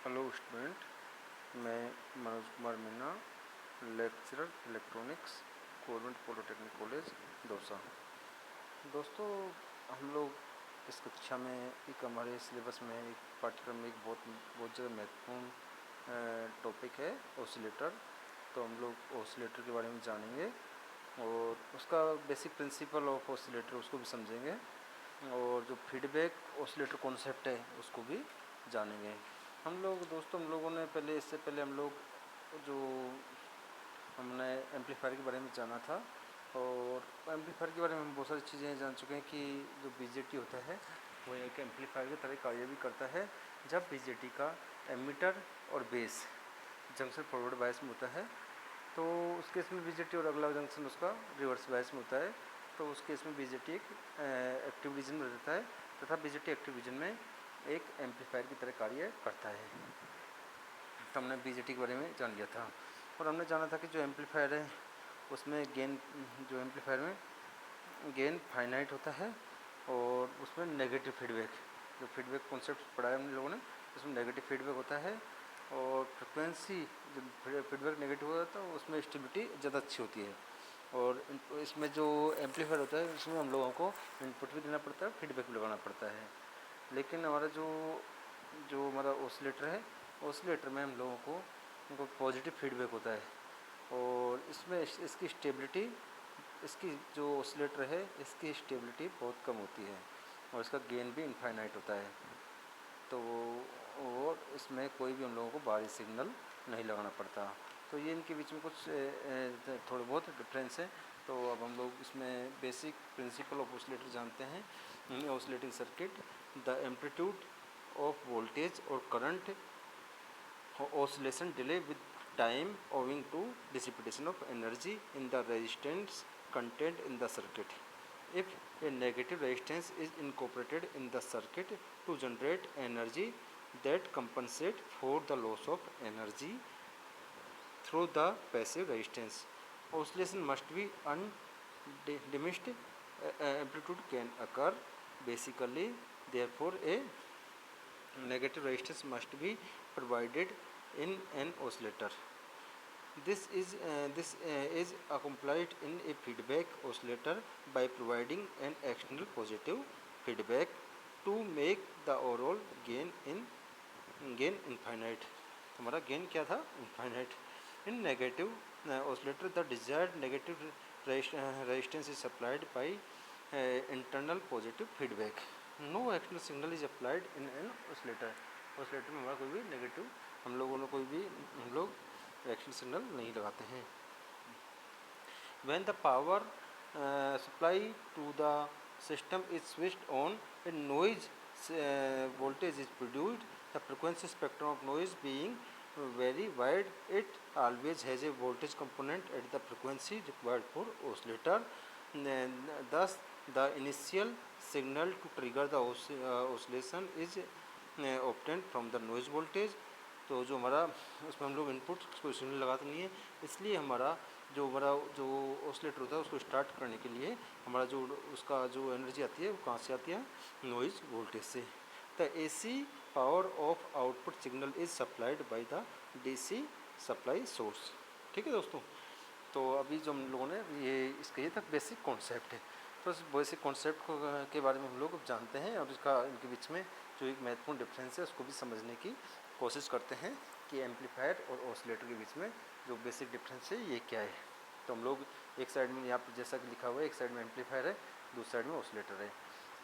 Hello student, मैं Manoj Kumar Meena, lecturer electronics, government polytechnic college Dausa. दोस्तों, हम लोग इस कक्षा में एक हमारे सिलेबस में एक पाठ्यक्रम में एक बहुत ज़्यादा महत्वपूर्ण टॉपिक है ऑसिलेटर। तो हम लोग ऑसिलेटर के बारे में जानेंगे और उसका बेसिक प्रिंसिपल ऑफ ऑसिलेटर उसको भी समझेंगे, और जो फीडबैक ऑसिलेटर कॉन्सेप्ट है उसको भी जानेंगे। हम लोगों ने इससे पहले हम लोग जो हमने एम्पलीफायर के बारे में जाना था, और एम्पलीफायर के बारे में हम बहुत सारी चीज़ें जान चुके हैं कि जो बीजेटी होता है वो एक एम्पलीफायर की तरह कार्य भी करता है। जब बीजेटी का एमीटर और बेस जंक्शन फॉरवर्ड बायस में होता है, तो उस केस में बीजेटी और अगला जंक्शन उसका रिवर्स बायस में होता है, तो उस केस में बीजेटी एक एक्टिव रीजन में रहता है, तथा बीजेटी एक्टिव रीजन में एक एम्पलीफायर की तरह कार्य करता है। तो हमने बीजेटी के बारे में जान लिया था, और हमने जाना था कि जो एम्पलीफायर है उसमें गेन, जो एम्पलीफायर में गेन फाइनाइट होता है, और उसमें नेगेटिव फीडबैक, जो फीडबैक कॉन्सेप्ट पढ़ा है हम लोगों ने, उसमें नेगेटिव फीडबैक होता है, और फ्रिक्वेंसी जब फीडबैक नेगेटिव होता है तो उसमें स्टेबिलिटी ज़्यादा अच्छी होती है। और इसमें जो एम्पलीफायर होता है उसमें हम लोगों को इनपुट भी देना पड़ता है, फीडबैक भी लगाना पड़ता है। लेकिन हमारा जो हमारा ऑसिलेटर है, ऑसिलेटर में हम लोगों को पॉजिटिव फीडबैक होता है, और इसमें इसकी स्टेबिलिटी, इसकी जो ऑसिलेटर है इसकी स्टेबिलिटी बहुत कम होती है, और इसका गेन भी इनफाइनाइट होता है। तो और इसमें कोई भी हम लोगों को बाहरी सिग्नल नहीं लगाना पड़ता। तो ये इनके बीच में कुछ थोड़े बहुत डिफरेंस है। तो अब हम लोग इसमें बेसिक प्रिंसिपल ऑफ ऑसिलेटर जानते हैं। Oscillating circuit, the amplitude of voltage और current oscillation delay with time owing to dissipation of energy in the resistance contained in the circuit. If a negative resistance is incorporated in the circuit to generate energy that compensate for the loss of energy through the passive resistance, oscillation must be undiminished amplitude can occur. Basically, therefore, a negative resistance must be provided in an oscillator. This is accomplished in a feedback oscillator by providing an external positive feedback to make the overall gain infinite. हमारा gain क्या था? Infinite. In negative oscillator the desired negative resistance is supplied by internal positive feedback. No external signal is applied in an oscillator. oscillator में हमारा कोई भी negative हम लोग action signal नहीं लगाते हैं. When the power supply to the system is switched on, a noise voltage is produced. The frequency spectrum of noise being very wide, it always has a voltage component at the frequency required for oscillator. Thus, the initial signal to trigger the oscillation is obtained from the noise voltage. तो जो हमारा उसमें हम लोग input कोई signal लगाते नहीं है, इसलिए हमारा जो ऑसिलेटर होता है उसको स्टार्ट करने के लिए हमारा उसका जो एनर्जी आती है वो कहाँ से आती है? नॉइज़ वोल्टेज से. The AC power of output signal is supplied by the DC supply source. ठीक है दोस्तों. तो अभी जो हम लोगों ने ये तक बेसिक कॉन्सेप्ट है. तो इस बेसिक कॉन्सेप्ट के बारे में हम लोग जानते हैं, और इनके बीच में जो एक महत्वपूर्ण डिफरेंस है उसको भी समझने की कोशिश करते हैं कि एम्पलीफायर और ऑसिलेटर के बीच में जो बेसिक डिफरेंस है ये क्या है. तो हम लोग एक साइड में यहाँ पर जैसा कि लिखा हुआ है, एक साइड में एम्पलीफायर है, दूसरी साइड में ऑसिलेटर है.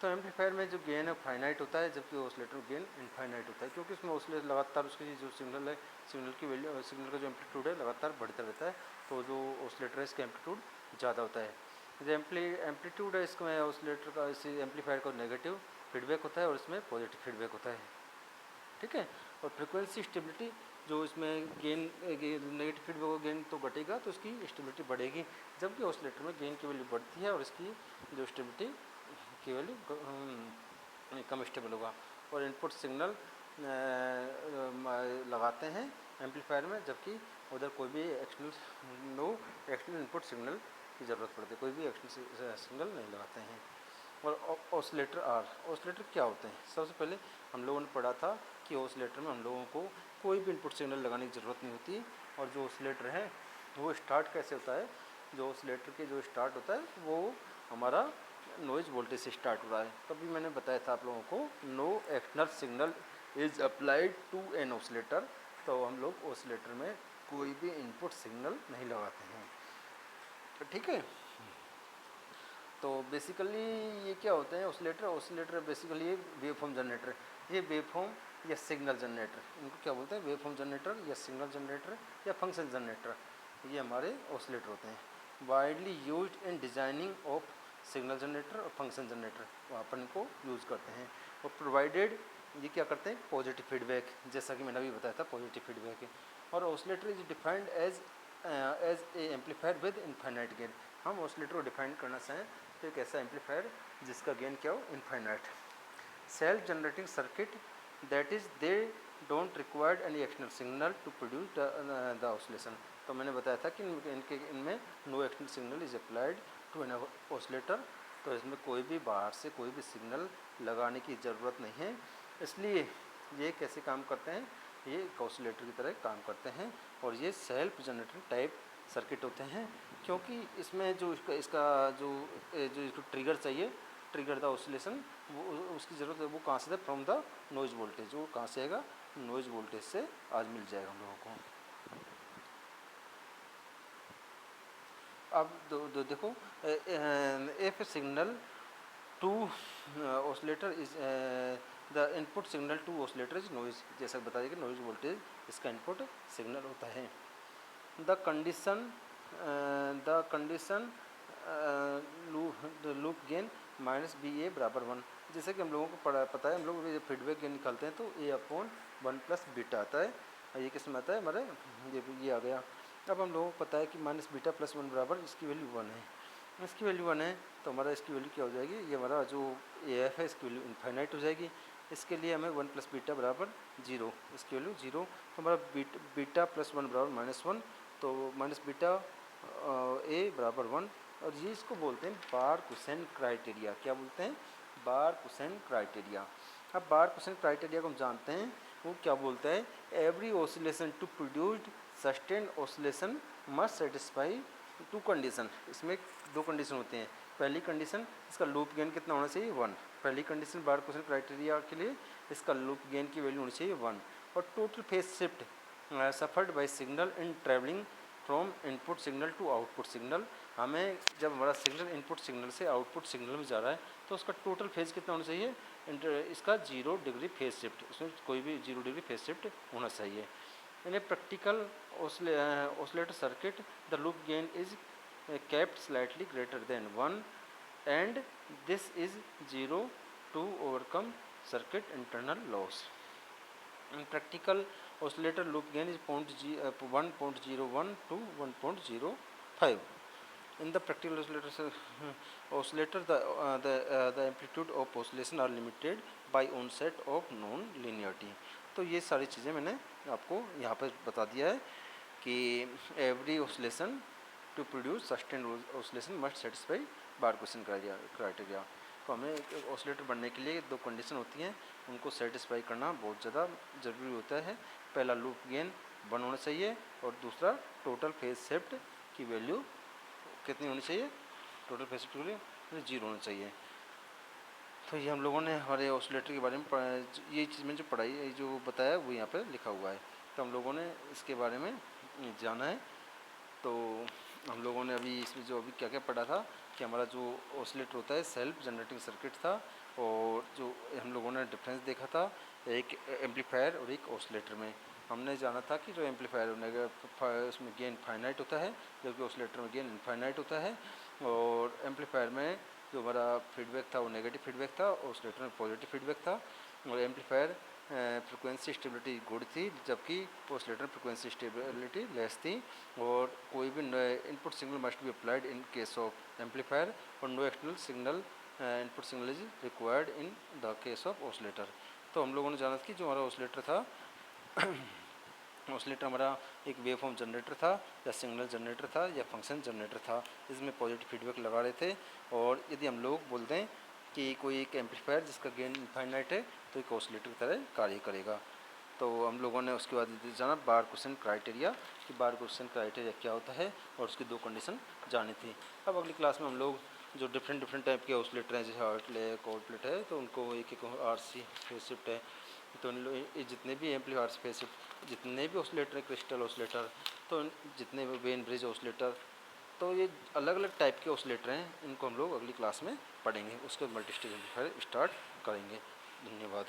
तो एम्पलीफायर में जो गेन है फाइनाइट होता है, जबकि ऑसिलेटर में गेन इनफाइनाइट होता है, क्योंकि उसमें ऑसिलेटर लगातार उसकी जो सिग्नल है, सिग्नल की वैल्यू, सिग्नल का जो एम्पलीट्यूड है लगातार बढ़ता रहता है. तो जो ऑसिलेटर है इसका एम्पलीट्यूड ज़्यादा होता है. जो एम्पलीट्यूड है इसमें ऑसिलेटर का, इसी एम्पलीफायर का नेगेटिव फीडबैक होता है और इसमें पॉजिटिव फीडबैक होता है. ठीक है. और फ्रिक्वेंसी स्टेबिलिटी, जो इसमें गेन नेगेटिव फीडबैक गेन तो घटेगा तो इसकी स्टेबिलिटी बढ़ेगी, जबकि ऑसिलेटर में गेन की वैल्यू बढ़ती है और इसकी जो स्टेबिलिटी की वैल्यू कम स्टेबल होगा. और इनपुट सिग्नल लगाते हैं एम्पलीफायर में, जबकि उधर कोई भी एक्सटर्नल इनपुट सिग्नल की ज़रूरत पड़ती है, कोई भी एक्सटर्नल सिग्नल नहीं लगाते हैं. और ऑसिलेटर क्या होते हैं? सबसे पहले हम लोगों ने पढ़ा था कि ऑसिलेटर में हम लोगों को कोई भी इनपुट सिग्नल लगाने की ज़रूरत नहीं होती। और जो ऑसिलेटर है वो स्टार्ट कैसे होता है, जो ऑसिलेटर के जो स्टार्ट होता है वो हमारा नॉइज़ वोल्टेज से स्टार्ट हो रहा है। तभी मैंने बताया था आप लोगों को, no external signal is applied to an oscillator. तो हम लोग ऑसिलेटर में कोई भी इनपुट सिग्नल नहीं लगाते हैं, ठीक है। तो बेसिकली ये क्या होते हैं ऑसिलेटर बेसिकली ये वेवफॉर्म जनरेटर, ये वेवफॉर्म या सिग्नल जनरेटर, इनको क्या बोलते हैं, वेवफॉर्म जनरेटर या सिग्नल जनरेटर या फंक्शन जनरेटर, ये हमारे ऑसिलेटर होते हैं। Widely used in designing of signal generator और फंक्शन जनरेटर, अपन को यूज़ करते हैं। और प्रोवाइडेड, ये क्या करते हैं, पॉजिटिव फीडबैक, जैसा कि मैंने अभी बताया था पॉजिटिव फीडबैक है। और oscillator is defined as a amplifier with infinite gain. हम ऑसिलेटर को डिफाइन करना चाहें तो एक ऐसा एम्पलीफायर जिसका गेन क्या हो, infinite. Self generating circuit, that is they don't required any external signal to produce the oscillation. तो मैंने बताया था कि इनमें no external signal is applied to an oscillator. तो इसमें कोई भी बाहर से कोई भी सिग्नल लगाने की ज़रूरत नहीं है। इसलिए ये कैसे काम करते हैं, ये ऑसिलेटर की तरह काम करते हैं। और ये सेल्फ जनरेटिंग टाइप सर्किट होते हैं, क्योंकि इसमें जो इसका जो इसको ट्रिगर चाहिए, ट्रिगर द ऑसिलेशन, वो उसकी ज़रूरत है, वो कहाँ से है, फ्रॉम द नॉइज़ वोल्टेज। वो कहाँ से आएगा, नॉइज़ वोल्टेज से आज मिल जाएगा हम लोगों को। अब देखो, if signal to oscillator is the input signal to oscillator is noise, जैसा बता दें कि नॉइज़ वोल्टेज इसका इनपुट सिग्नल होता है। The condition loop gain minus B A बराबर 1। जैसे कि हम लोगों को पता है, हम लोग जब फीडबैक गेन निकालते हैं तो ए अपॉन 1 प्लस बीटा आता है। ये किस में आता है हमारे, ये आ गया। अब हम लोगों को पता है कि माइनस बीटा प्लस 1 बराबर इसकी वैल्यू 1 है। इसकी वैल्यू 1 है तो हमारा इसकी वैल्यू क्या हो जाएगी, ये हमारा जो ए एफ है इसकी वैल्यू इनफाइनाइट हो जाएगी। इसके लिए हमें 1 प्लस बीटा बराबर 0, इसकी वैल्यू 0। तो हमारा बीटा प्लस 1 बराबर -1, तो माइनस बीटा ए बराबर 1। और ये इसको बोलते हैं बार-कुसेन क्राइटेरिया। क्या बोलते हैं, बार-कुसेन क्राइटेरिया। अब बार-कुसेन क्राइटेरिया को हम जानते हैं, वो क्या बोलता है, every oscillation to produced sustain oscillation must satisfy two condition. इसमें 2 कंडीशन होते हैं। पहली कंडीशन, इसका लूप गेन कितना होना चाहिए, 1। पहली कंडीशन बार-कुसेन क्राइटेरिया के लिए इसका लूप गेन की वैल्यू होनी चाहिए 1। और total phase shift suffered by signal in travelling from input signal to output signal. हमें जब हमारा सिग्नल इनपुट सिग्नल से आउटपुट सिग्नल में जा रहा है तो उसका टोटल फेज कितना होना चाहिए, इसका 0 डिग्री फेज शिफ्ट, उसमें कोई भी 0 डिग्री फेज शिफ्ट होना चाहिए। In a practical oscillator circuit, the loop gain is kept slightly greater than 1 and this is 0 to overcome circuit internal loss. In practical oscillator loop gain is 1.01 to 1.05. In the practical oscillator the amplitude of oscillation are limited by onset of non-linearity. तो ये सारी चीज़ें मैंने आपको यहाँ पर बता दिया है कि every oscillation to produce sustain oscillation must satisfy Barkhausen criteria. तो हमें एक ऑसिलेटर बनने के लिए 2 कंडीशन होती हैं, उनको सेटिस्फाई करना बहुत ज़्यादा ज़रूरी होता है। पहला लूप गेन 1 होना चाहिए और दूसरा टोटल फेज शिफ्ट की वैल्यू कितनी होनी चाहिए, टोटल फेज शिफ्ट की वैल्यू 0 होना चाहिए। तो ये हम लोगों ने हमारे ऑसिलेटर के बारे में ये चीज़ में जो पढ़ाई जो बताया वो यहाँ पे लिखा हुआ है, तो हम लोगों ने इसके बारे में जाना है। तो हम लोगों ने अभी इसमें जो अभी क्या क्या पढ़ा था कि हमारा जो ऑसिलेटर होता है सेल्फ जनरेटिंग सर्किट था, और जो हम लोगों ने डिफरेंस देखा था एक एम्पलीफायर और एक ऑसिलेटर में। हमने जाना था कि जो एम्पलीफायर उसमें गेन फाइनाइट होता है, जबकि ऑसिलेटर में गेन इनफाइनाइट होता है। और एम्पलीफायर में जो हमारा फीडबैक था वो नेगेटिव फीडबैक था, ऑसिलेटर में पॉजिटिव फीडबैक था। और एम्पलीफायर फ्रिक्वेंसी स्टेबिलिटी गुड थी, जबकि ऑसिलेटर फ्रिक्वेंसी स्टेबिलिटी लेस थी। और कोई भी input signal must be applied in case of amplifier और no external signal input signal is required in the case of oscillator. तो हम लोगों ने जाना कि जो हमारा ऑसिलेटर था ऑसिलेटर हमारा एक वेवफॉर्म जनरेटर था या सिग्नल जनरेटर था या फंक्शन जनरेटर था, इसमें पॉजिटिव फीडबैक लगा रहे थे। और यदि हम लोग बोलते हैं कि कोई एक एम्पलीफायर जिसका गेन इनफाइनाइट है तो एक ऑसिलेटर की तरह कार्य करेगा। तो हम लोगों ने उसके बाद जाना बार क्वेश्चन क्राइटेरिया कि बार क्वेश्चन क्राइटेरिया क्या होता है और उसकी 2 कंडीशन जानी थी। अब अगली क्लास में हम लोग जो डिफरेंट टाइप के ऑसिलेटर हैं, जैसे हार्टलेक आउटलेट है, तो उनको एक एक आरसी फेज शिफ्ट है, तो इन लोग जितने भी एम्पलीफायर फेज शिफ्ट जितने भी ऑसिलेटर है, क्रिस्टल ऑसिलेटर, तो जितने भी वेन ब्रिज ऑसिलेटर, तो ये अलग अलग टाइप के ऑसिलेटर हैं, इनको हम लोग अगली क्लास में पढ़ेंगे। उसके बाद मल्टी स्टेज एम्पलीफायर स्टार्ट करेंगे। धन्यवाद।